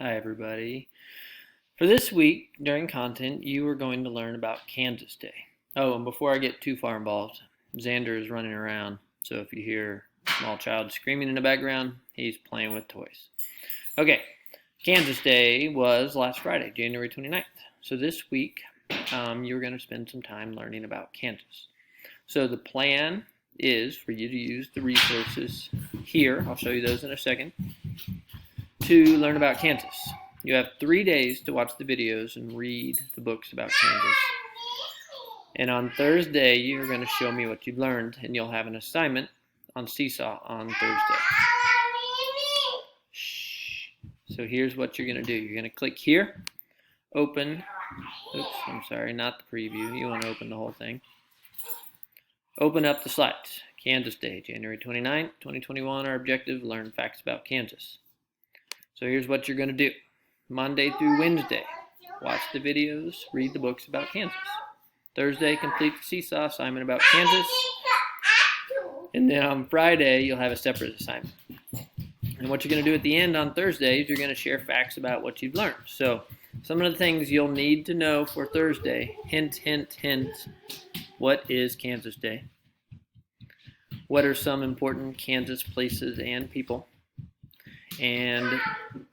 Hi everybody. For this week, during content, you are going to learn about Kansas Day. Oh, and before I get too far involved, Xander is running around, so if you hear a small child screaming in the background, he's playing with toys. Okay, Kansas Day was last Friday, January 29th. So this week, you're going to spend some time learning about Kansas. So the plan is for you to use the resources here, I'll show you those in a second, to learn about Kansas. You have 3 days to watch the videos and read the books about Kansas. And on Thursday, you're going to show me what you've learned, and you'll have an assignment on Seesaw on Thursday. Shh. So here's what you're going to do. You're going to click here, open, oops, I'm sorry, not the preview. You want to open the whole thing. Open up the slides. Kansas Day, January 29th, 2021. Our objective, learn facts about Kansas. So here's what you're going to do. Monday through Wednesday, watch the videos, read the books about Kansas. Thursday, complete the Seesaw assignment about Kansas. And then on Friday, you'll have a separate assignment. And what you're going to do at the end on Thursday is you're going to share facts about what you've learned. So some of the things you'll need to know for Thursday, hint, hint, hint, what is Kansas Day? What are some important Kansas places and people? And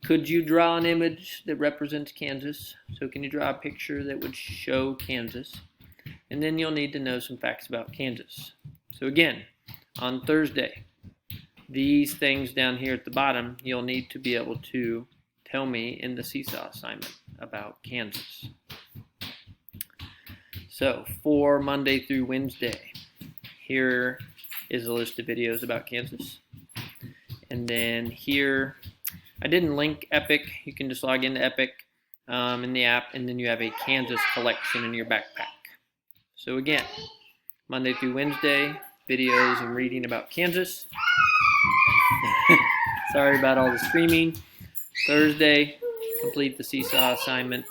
could you draw an image that represents Kansas? So can you draw a picture that would show Kansas? And then you'll need to know some facts about Kansas. So again, on Thursday, these things down here at the bottom, you'll need to be able to tell me in the Seesaw assignment about Kansas. So for Monday through Wednesday, here is a list of videos about Kansas. And then here, I didn't link Epic. You can just log into Epic in the app, and then you have a Kansas collection in your backpack. So again, Monday through Wednesday, videos and reading about Kansas. Sorry about all the screaming. Thursday, complete the Seesaw assignment,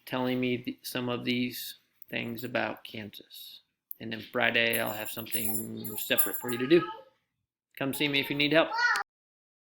telling me some of these things about Kansas. And then Friday, I'll have something separate for you to do. Come see me if you need help.